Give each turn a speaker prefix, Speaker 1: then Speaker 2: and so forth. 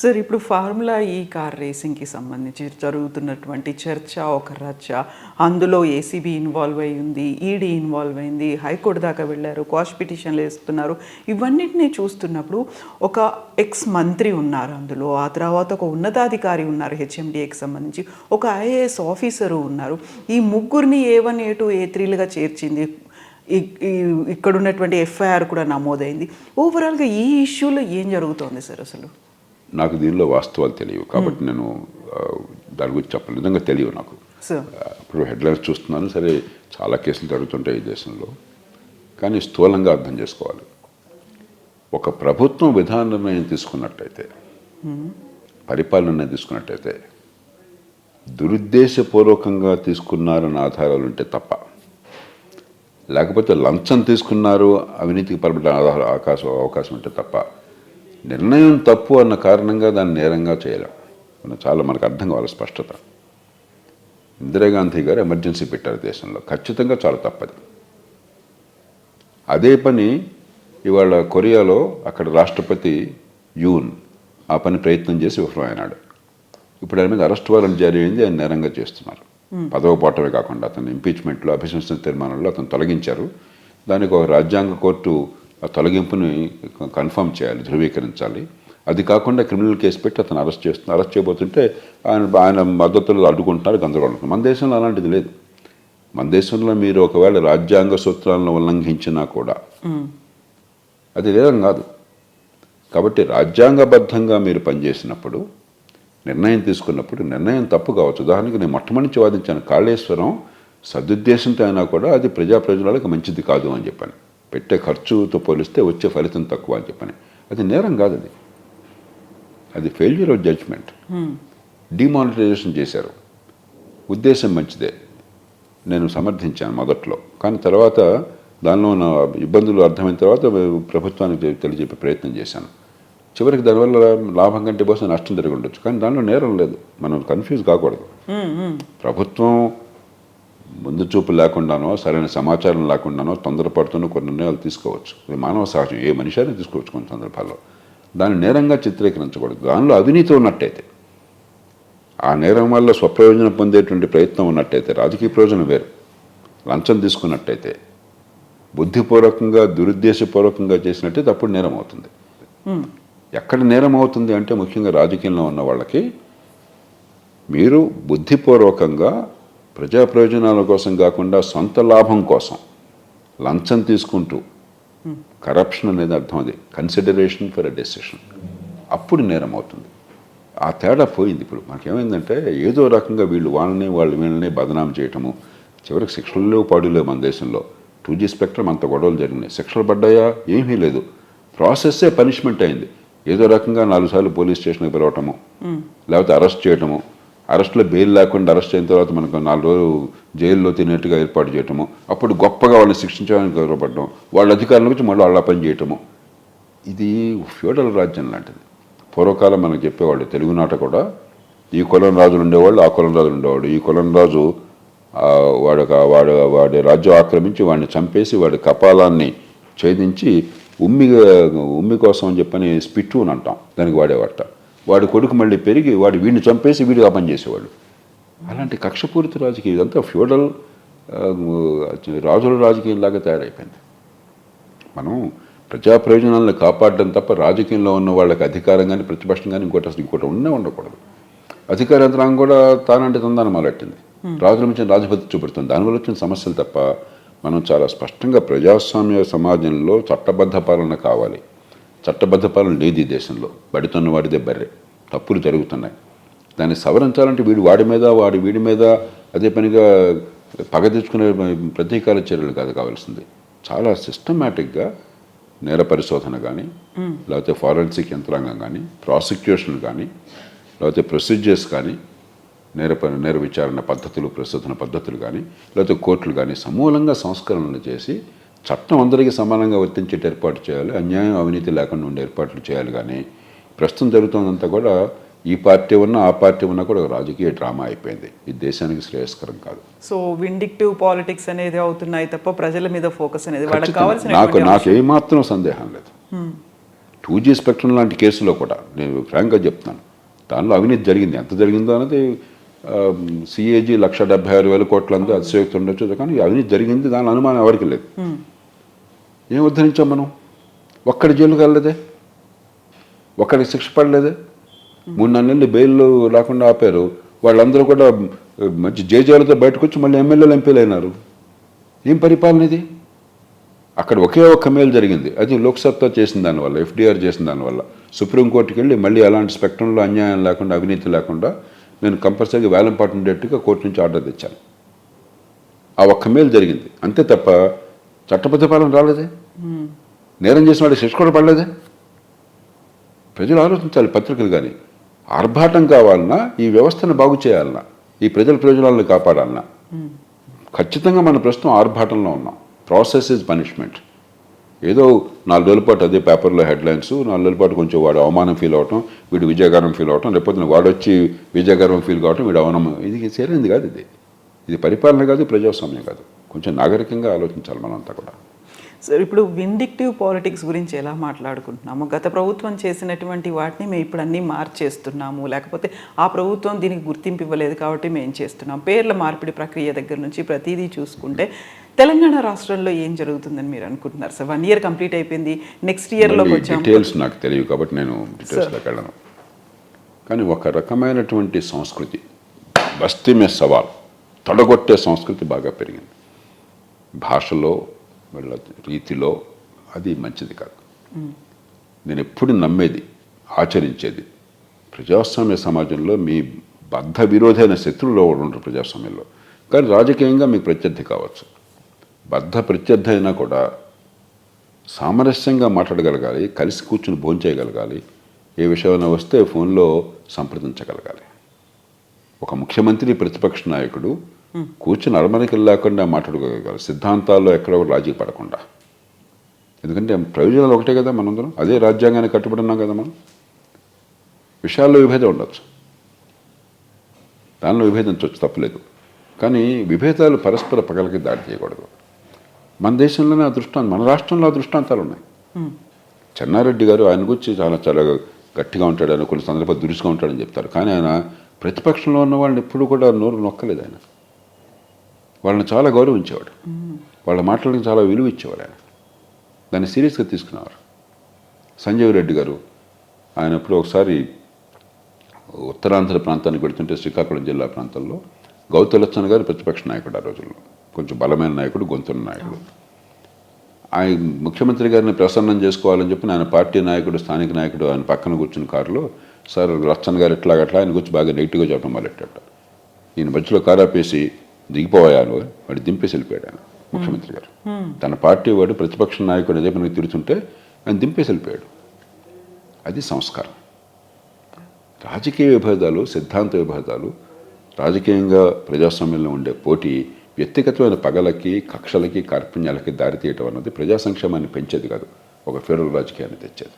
Speaker 1: Sir ఇప్పుడు formula ఈ car రేసింగ్కి సంబంధించి జరుగుతున్నటువంటి చర్చ ఒక రచ్చ, అందులో ఏసీబీ ఇన్వాల్వ్ అయి ఉంది, ఈడీ ఇన్వాల్వ్ అయింది, హైకోర్టు దాకా వెళ్ళారు, క్వాష్ పిటిషన్లు వేస్తున్నారు. ఇవన్నిటినీ చూస్తున్నప్పుడు ఒక ఎక్స్ మంత్రి ఉన్నారు అందులో, ఆ తర్వాత ఒక ఉన్నతాధికారి ఉన్నారు హెచ్ఎండిఏకి సంబంధించి, ఒక ఐఏఎస్ ఆఫీసరు ఉన్నారు. ఈ ముగ్గురిని A1 A2 A3లుగా చేర్చింది. ఇక్కడ ఉన్నటువంటి ఎఫ్ఐఆర్ కూడా నమోదైంది. ఓవరాల్గా ఈ ఇష్యూలో ఏం జరుగుతోంది సార్ అసలు?
Speaker 2: నాకు దీనిలో వాస్తవాలు తెలియవు కాబట్టి నేను దాని గురించి చెప్పాలి. నిజంగా తెలియవు నాకు. ఇప్పుడు హెడ్లైన్స్ చూస్తున్నాను, సరే చాలా కేసులు జరుగుతుంటాయి ఈ దేశంలో, కానీ స్థూలంగా అర్థం చేసుకోవాలి. ఒక ప్రభుత్వం విధాన నిర్ణయం తీసుకున్నట్టయితే, పరిపాలన తీసుకున్నట్టయితే దురుద్దేశపూర్వకంగా తీసుకున్నారన్న ఆధారాలు ఉంటే తప్ప, లేకపోతే లంచం తీసుకున్నారు అవినీతికి పరబడిన అవకాశం ఉంటే తప్ప, నిర్ణయం తప్పు అన్న కారణంగా దాన్ని నేరంగా చేయలేం. మనకు అర్థం కావాలి స్పష్టత. ఇందిరాగాంధీ గారు ఎమర్జెన్సీ పెట్టారు దేశంలో, ఖచ్చితంగా చాలా తప్పది. అదే పని ఇవాళ కొరియాలో అక్కడ రాష్ట్రపతి యూన్ ఆ పని ప్రయత్నం చేసి విఫలమైనాడు. ఇప్పుడు ఆయన మీద అరెస్ట్ వారెంట్ జారీ అయింది, ఆయన నేరంగా చేస్తున్నారు. పదవ పోవటమే కాకుండా అతను ఇంపీచ్మెంట్లో అభిశంసన తీర్మానంలో అతను తొలగించారు. దానికి ఒక రాజ్యాంగ కోర్టు ఆ తొలగింపుని కన్ఫర్మ్ చేయాలి, ధృవీకరించాలి. అది కాకుండా క్రిమినల్ కేసు పెట్టి అతను అరెస్ట్ చేయబోతుంటే ఆయన మద్దతులు అడ్డుకుంటున్నారు, గందరగోళం. మన దేశంలో అలాంటిది లేదు. మన దేశంలో మీరు ఒకవేళ రాజ్యాంగ సూత్రాలను ఉల్లంఘించినా కూడా అది నేరం కాదు. కాబట్టి రాజ్యాంగబద్ధంగా మీరు పనిచేసినప్పుడు, నిర్ణయం తీసుకున్నప్పుడు నిర్ణయం తప్పు కావచ్చు. ఉదాహరణకి నేను మొట్టమొదటి వాదించాను, కాళేశ్వరం సదుద్దేశంతో అయినా కూడా అది ప్రజలకు మంచిది కాదు అని చెప్పాను. పెట్టే ఖర్చుతో పోలిస్తే వచ్చే ఫలితం తక్కువ అని చెప్పని. అది నేరం కాదు, అది ఫెయిల్యూర్ ఆఫ్ జడ్జ్మెంట్. డిమానిటైజేషన్ చేశారు, ఉద్దేశం మంచిదే, నేను సమర్థించాను మొదట్లో. కానీ తర్వాత దానిలో ఉన్న ఇబ్బందులు అర్థమైన తర్వాత ప్రభుత్వానికి తెలియజెప్పే ప్రయత్నం చేశాను. చివరికి దానివల్ల లాభం కంటే బహుశా నష్టం జరిగి ఉండొచ్చు, కానీ దానిలో నేరం లేదు. మనం కన్ఫ్యూజ్ కాకూడదు. ప్రభుత్వం ముందు చూపు లేకుండానో, సరైన సమాచారం లేకుండానో, తొందరపడుతూనో కొన్ని నిర్ణయాలు తీసుకోవచ్చు. ఇది మానవ సహజం, ఏ మనిషి అయినా తీసుకోవచ్చు కొన్ని సందర్భాల్లో. దాన్ని నేరంగా చిత్రీకరించకూడదు. దానిలో అవినీతి ఉన్నట్టయితే, ఆ నేరం వల్ల స్వప్రయోజనం పొందేటువంటి ప్రయత్నం ఉన్నట్టయితే, రాజకీయ ప్రయోజనం వేరు. లంచం తీసుకున్నట్టయితే, బుద్ధిపూర్వకంగా దురుద్దేశపూర్వకంగా చేసినట్టయితే అప్పుడు నేరం అవుతుంది. ఎక్కడ నేరం అవుతుంది అంటే ముఖ్యంగా రాజకీయంలో ఉన్న వాళ్ళకి, మీరు బుద్ధిపూర్వకంగా ప్రజా ప్రయోజనాల కోసం కాకుండా సొంత లాభం కోసం లంచం తీసుకుంటూ, కరప్షన్ అనేది అర్థం, అది కన్సిడరేషన్ ఫర్ ఎ డెసిషన్, అప్పుడు నేరం అవుతుంది. ఆ తేడా పోయింది. ఇప్పుడు మనకేమైందంటే ఏదో రకంగా వీళ్ళని బదనాం చేయటము, చివరికి శిక్షలు లేవు, పాడు లేవు. మన దేశంలో 2G స్పెక్ట్రమ్ అంత గొడవలు జరిగినాయి. శిక్షలు పడ్డాయా? ఏమీ లేదు. ప్రాసెస్సే పనిష్మెంట్ అయింది. ఏదో రకంగా 4 సార్లు పోలీస్ స్టేషన్కి పిలవటము, లేకపోతే అరెస్ట్ చేయటము, అరెస్ట్లో బెయిల్ లేకుండా అరెస్ట్ అయిన తర్వాత మనకు 4 రోజులు జైల్లో తినేట్టుగా ఏర్పాటు చేయటము, అప్పుడు గొప్పగా వాళ్ళని శిక్షించడానికి గౌరవపడటం, వాళ్ళ అధికారుల గురించి మళ్ళీ వాళ్ళ పని చేయటము. ఇది ఫ్యూడల్ రాజ్యం లాంటిది. పూర్వకాలం మనకు చెప్పేవాళ్ళు తెలుగునాట కూడా, ఈ కులం రాజులు ఉండేవాళ్ళు, ఆ కులం రాజులు ఉండేవాడు. ఈ కులం రాజు వాడి రాజ్యం ఆక్రమించి వాడిని చంపేసి వాడి కపాలాన్ని ఛేదించి ఉమ్మి కోసం అని చెప్పని స్పిట్టు అని అంటాం, దానికి వాడేవాట. వాడి కొడుకు మళ్ళీ పెరిగి వీడిని చంపేసి వీడిగా పనిచేసేవాడు. అలాంటి కక్షపూరిత రాజకీయం, ఇదంతా ఫ్యూడల్ రాజుల రాజకీయంలాగా తయారైపోయింది. మనం ప్రజా ప్రయోజనాలను కాపాడడం తప్ప రాజకీయంలో ఉన్న వాళ్ళకి అధికారం కానీ ప్రతిపక్షం కానీ ఇంకోటి ఉండకూడదు. అధికార యంత్రాంగం కూడా తానంటే తందానం మొదలెట్టింది, రాజుల నుంచి రాజపతి చూపెడుతుంది. దానివల్ల వచ్చిన సమస్యలు తప్ప మనం చాలా స్పష్టంగా ప్రజాస్వామ్య సమాజంలో చట్టబద్ధ పాలన కావాలి. చట్టబద్ధ పాలన లేదు ఈ దేశంలో. బడితోన్న వాడిదే బర్రె, తప్పులు జరుగుతున్నాయి. దాన్ని సవరించాలంటే వీడి మీద అదే పనిగా పగ తెచ్చుకునే ప్రతీకార చర్యలు కాదు కావాల్సింది. చాలా సిస్టమేటిక్గా నేర పరిశోధన కానీ, లేకపోతే ఫారెన్సిక్ యంత్రాంగం కానీ, ప్రాసిక్యూషన్ కానీ, లేకపోతే ప్రొసీజర్స్ కానీ, నేర విచారణ పద్ధతులు, ప్రశోధన పద్ధతులు కానీ, లేకపోతే కోర్టులు కానీ సమూలంగా సంస్కరణలు చేసి చట్టం అందరికీ సమానంగా వర్తించేట ఏర్పాటు చేయాలి. అన్యాయం, అవినీతి లేకుండా ఉండే ఏర్పాట్లు చేయాలి. కానీ ప్రస్తుతం జరుగుతుందంతా కూడా ఈ పార్టీ ఉన్నా ఆ పార్టీ ఉన్నా కూడా రాజకీయ డ్రామా అయిపోయింది. ఇది దేశానికి శ్రేయస్కరం కాదు.
Speaker 1: సో విండిక్టివ్ పాలిటిక్స్ అనేది అవుతున్నాయి తప్ప ప్రజల మీద ఫోకస్ అనేది వాళ్ళకి
Speaker 2: కావాల్సిన నాకు ఏమాత్రం సందేహం లేదు. 2G స్పెక్ట్రమ్ లాంటి కేసులో కూడా నేను ఫ్రాంక్గా చెప్తున్నాను, దానిలో అవినీతి జరిగింది. ఎంత జరిగిందో అనేది CAG 1,76,000 కోట్ల అంతా అతిశయోక్తి ఉండొచ్చు, కానీ అవినీతి జరిగింది, దాని అనుమానం ఎవరికి లేదు. ఏం ఉద్ధరించాం మనం? ఒక్కడి జైలుకి వెళ్ళలేదే, ఒక్కడికి శిక్ష పడలేదే, 3-4 నెలలు బెయిల్ రాకుండా ఆపారు. వాళ్ళందరూ కూడా మంచి జేజాలతో బయటకు వచ్చి మళ్ళీ ఎమ్మెల్యేలు ఎంపీలు అయినారు. ఏం పరిపాలన ఇది? అక్కడ ఒకే ఒక్క మేలు జరిగింది, అది లోక్సత్తా చేసిన దానివల్ల, FDR చేసిన దానివల్ల. సుప్రీంకోర్టుకి వెళ్ళి మళ్ళీ అలాంటి స్పెక్ట్రంలో అన్యాయం లేకుండా, అవినీతి లేకుండా నేను కంపల్సరీగా వేలంపాటు ఉండేట్టుగా కోర్టు నుంచి ఆర్డర్ తెచ్చాను. ఆ ఒక్క మేలు జరిగింది అంతే తప్ప చట్టబద్ధ పాలన రాలేదే, నేరం చేసిన వాడికి శిక్ష కూడా పడలేదే. ప్రజలు ఆలోచించాలి, పత్రికలు కానీ. ఆర్భాటం కావాలన్నా, ఈ వ్యవస్థను బాగు చేయాలన్నా, ఈ ప్రజల ప్రయోజనాలను కాపాడాలన్నా, ఖచ్చితంగా మన ప్రస్తుతం ఆర్భాటంలో ఉన్నాం. Process is punishment. ఏదో 4 రోజుల పాటు అదే పేపర్లో హెడ్లైన్స్, 4 రోజుల పాటు కొంచెం వాడు అవమానం ఫీల్ అవటం, వీడు విజయగర్వం ఫీల్ అవటం, లేకపోతే వాడు వచ్చి విజయగర్వం ఫీల్ కావటం, వీడు అవమానం. ఇది సరైనది కాదు. ఇది పరిపాలన కాదు, ప్రజాస్వామ్యం కాదు. కొంచెం నాగరికంగా ఆలోచించాలి మనంతా కూడా.
Speaker 1: సార్, ఇప్పుడు విండిక్టివ్ పాలిటిక్స్ గురించి ఎలా మాట్లాడుకుంటున్నాము? గత ప్రభుత్వం చేసినటువంటి వాటిని మేము ఇప్పుడు అన్నీ మార్చేస్తున్నాము, లేకపోతే ఆ ప్రభుత్వం దీనికి గుర్తింపు ఇవ్వలేదు కాబట్టి మేము చేస్తున్నాం. పేర్ల మార్పిడి ప్రక్రియ దగ్గర నుంచి ప్రతిదీ చూసుకుంటే తెలంగాణ రాష్ట్రంలో ఏం జరుగుతుందని మీరు అనుకుంటున్నారు సార్? 1 year కంప్లీట్ అయిపోయింది, నెక్స్ట్ ఇయర్లో
Speaker 2: డీటెయిల్స్ నాకు తెలియదు కాబట్టి నేను డీటెయిల్స్లోకి వెళ్ళను. కానీ ఒక రకమైనటువంటి సంస్కృతి, బస్తీ మే సవాల్, తొడగొట్టే సంస్కృతి బాగా పెరిగింది. భాషలో, వాళ్ళ రీతిలో అది మంచిది కాదు. నేను ఎప్పుడు నమ్మేది, ఆచరించేది, ప్రజాస్వామ్య సమాజంలో మీ బద్ధ విరోధైన శత్రువులో ఉండరు ప్రజాస్వామ్యంలో. కానీ రాజకీయంగా మీకు ప్రత్యర్థి కావచ్చు, బద్ధ ప్రత్యర్థి అయినా కూడా సామరస్యంగా మాట్లాడగలగాలి, కలిసి కూర్చుని భోంచేయగలగాలి, ఏ విషయమైనా వస్తే ఫోన్లో సంప్రదించగలగాలి. ఒక ముఖ్యమంత్రి, ప్రతిపక్ష నాయకుడు కూర్చుని అరమరికలు లేకుండా మాట్లాడుకోగలగాలి, సిద్ధాంతాల్లో ఎక్కడ రాజీ పడకుండా. ఎందుకంటే ప్రయోజనాలు ఒకటే కదా, మనందరం అదే రాజ్యాంగాన్ని కట్టుబడి ఉన్నాం కదా. మనం విషయాల్లో విభేదం ఉండొచ్చు, దానిలో విభేదించవచ్చు, తప్పలేదు. కానీ విభేదాలు పరస్పర పగలకి దాడి చేయకూడదు. మన దేశంలోనే అదృష్టాంతం, మన రాష్ట్రంలో అదృష్టాంతాలు ఉన్నాయి. చెన్నారెడ్డి గారు ఆయన గురించి చాలా చాలా గట్టిగా ఉంటాడు, ఆయన కొన్ని సందర్భాలు దురుసుగా ఉంటాడని చెప్తారు. కానీ ఆయన ప్రతిపక్షంలో ఉన్న వాళ్ళని ఎప్పుడు కూడా నోరు నొక్కలేదు. ఆయన వాళ్ళని చాలా గౌరవించేవాడు, వాళ్ళ మాటలకు చాలా విలువ ఇచ్చేవాడు. ఆయన దాన్ని సీరియస్గా తీసుకునేవారు. సంజీవ్ రెడ్డి గారు, ఆయన ఎప్పుడు ఒకసారి ఉత్తరాంధ్ర ప్రాంతానికి వెళుతుంటే, శ్రీకాకుళం జిల్లా ప్రాంతంలో గౌతలచ్చన్ గారు ప్రతిపక్ష నాయకుడు, ఆ రోజుల్లో కొంచెం బలమైన నాయకుడు, గొంతున్న నాయకుడు. ఆయన ముఖ్యమంత్రి గారిని ప్రసన్నం చేసుకోవాలని చెప్పి ఆయన పార్టీ నాయకుడు, స్థానిక నాయకుడు ఆయన పక్కన కూర్చున్న కారులో, సార్ లచ్చన్ గారు ఎట్లాగట్లా ఆయన గురించి బాగా నెగిటివ్గా చెప్పడం మొదలెట్టాడు. ఈయన మధ్యలో కారాపేసి దిగిపోయాను, వాడు దింపేసి వెళ్ళిపోయాడు ఆయన ముఖ్యమంత్రి గారు. తన పార్టీ వాడు ప్రతిపక్ష నాయకుడు అదే మనకి తిరుగుతుంటే ఆయన దింపేసి వెళ్ళిపోయాడు. అది సంస్కారం. రాజకీయ విభేదాలు, సిద్ధాంత విభేదాలు, రాజకీయంగా ప్రజాస్వామ్యంలో ఉండే పోటీ వ్యక్తిగతమైన పగలకి, కక్షలకి, కార్పణ్యాలకి దారితీయటం అన్నది ప్రజా సంక్షేమాన్ని పెంచేది కాదు, ఒక ఫెడరల్ రాజకీయాన్ని తెచ్చేది.